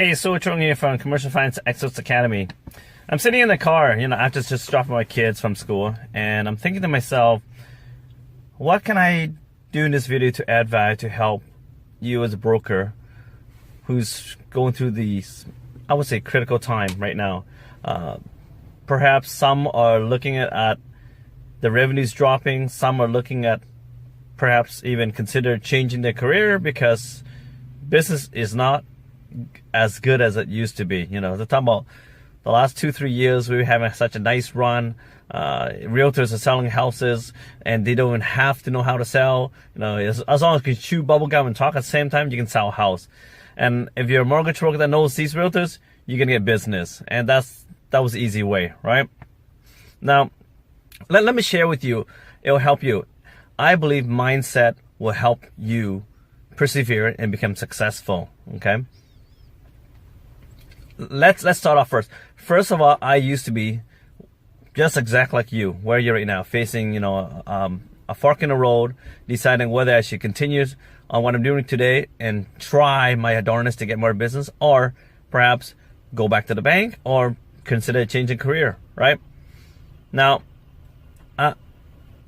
Hey, so Chung here from Commercial Finance Experts Academy. I'm sitting in the car, after just dropping my kids from school, and I'm thinking to myself, what can I do in this video to add value to help you as a broker who's going through these, I would say, critical time right now. Perhaps some are looking at the revenues dropping, some are looking at perhaps even consider changing their career because business is not as good as it used to be. They're talking about the last 2-3 years we were having such a nice run. Realtors are selling houses and they don't even have to know how to sell. As long as you can chew bubble gum and talk at the same time, you can sell a house. And if you're a mortgage broker that knows these realtors, you're gonna get business. And that was the easy way, right? Now, let me share with you. It will help you. I believe mindset will help you persevere and become successful. Okay. Let's start off first. First of all, I used to be just exactly like you, where you're right now, facing a fork in the road, deciding whether I should continue on what I'm doing today and try my darnest to get more business, or perhaps go back to the bank or consider changing career. Right now,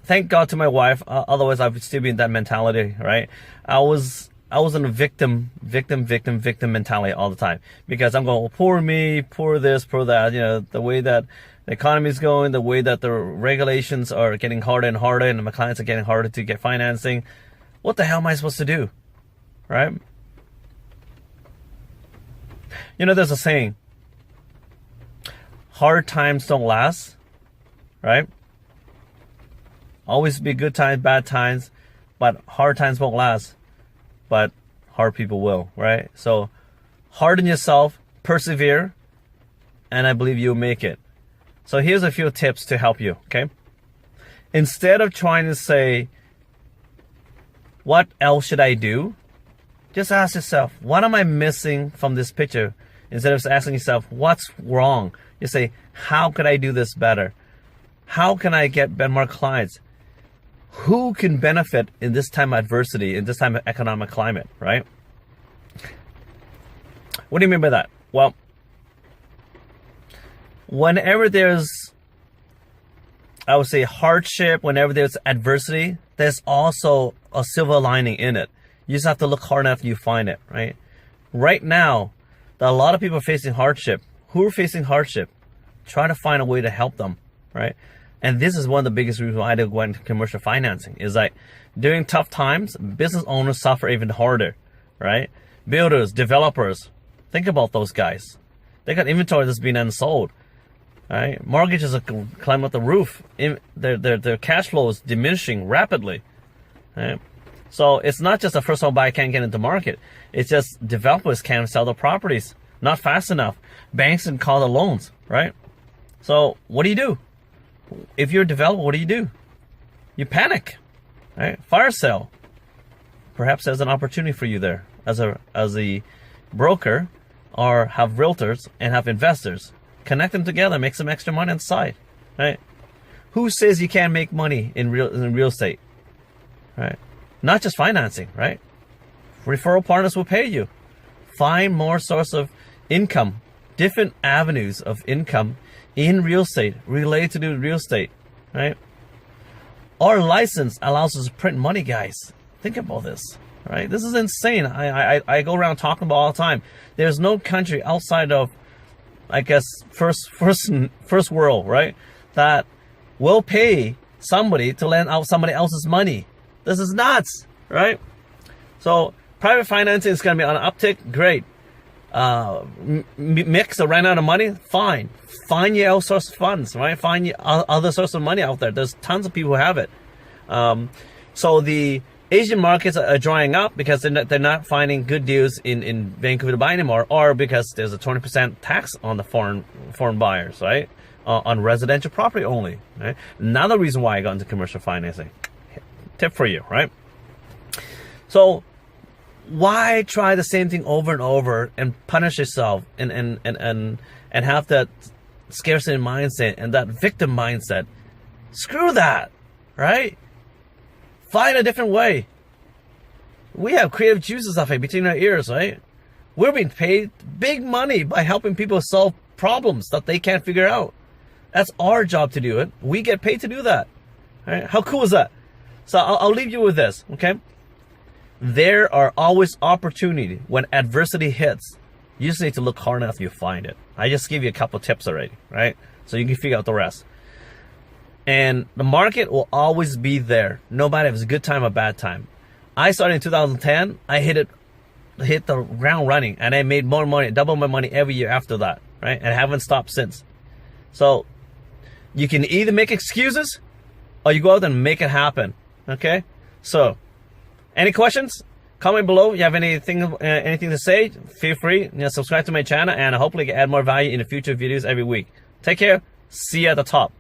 thank God to my wife. Otherwise, I would still be in that mentality. Right, I was in a victim mentality all the time, because I'm going, poor me, poor this, poor that. The way that the economy is going, the way that the regulations are getting harder and harder, and my clients are getting harder to get financing. What the hell am I supposed to do? Right? There's a saying, hard times don't last. Right? Always be good times, bad times, but hard times won't last. But hard people will, right? So harden yourself, persevere, and I believe you'll make it. So here's a few tips to help you, okay? Instead of trying to say, what else should I do? Just ask yourself, what am I missing from this picture? Instead of asking yourself, what's wrong? You say, how could I do this better? How can I get more clients? Who can benefit in this time of adversity, in this time of economic climate, right? What do you mean by that? Well, whenever there's, I would say, hardship, whenever there's adversity, there's also a silver lining in it. You just have to look hard enough, you find it, right? Right now, there are a lot of people facing hardship. Who are facing hardship? Try to find a way to help them, right? And this is one of the biggest reasons why I went into commercial financing, is like during tough times, business owners suffer even harder, right? Builders, developers, think about those guys. They got inventory that's been unsold, right? Mortgages are climbing up the roof. Their cash flow is diminishing rapidly, right? So it's not just a first home buyer can't get into market. It's just developers can't sell their properties, not fast enough. Banks can call the loans, right? So what do? If you're a developer, what do? You panic, right? Fire sale. Perhaps there's an opportunity for you there as a broker, or have realtors and have investors. Connect them together, make some extra money on the side, right? Who says you can't make money in real estate, right? Not just financing, right? Referral partners will pay you. Find more source of income, different avenues of income in real estate, related to real estate, right? Our license allows us to print money, guys. Think about this, right? This is insane. I go around talking about all the time. There's no country outside of, I guess, first world, right, that will pay somebody to lend out somebody else's money. This is nuts, right? So private financing is going to be on an uptick. Great. Mix or ran out of money, fine. Find your outsourced funds, right? Find your other source of money out there. There's tons of people who have it. So the Asian markets are drying up because they're not finding good deals in Vancouver to buy anymore, or because there's a 20% tax on the foreign buyers, right? On residential property only, right? Another reason why I got into commercial financing. Tip for you, right? So why try the same thing over and over and punish yourself and have that scarcity mindset and that victim mindset? Screw that, right? Find a different way. We have creative juices, I think, between our ears, right? We're being paid big money by helping people solve problems that they can't figure out. That's our job to do it. We get paid to do that. All right? How cool is that? So I'll leave you with this, okay? There are always opportunity when adversity hits. You just need to look hard enough, you find it. I just gave you a couple tips already, right? So you can figure out the rest. And the market will always be there, no matter if it's a good time or bad time. I started in 2010. I hit the ground running, and I made more money, double my money every year after that, right? And I haven't stopped since. So you can either make excuses or you go out and make it happen, okay? So any questions? Comment below. You have anything to say? Feel free. Subscribe to my channel, and hopefully I can add more value in the future videos every week. Take care. See you at the top.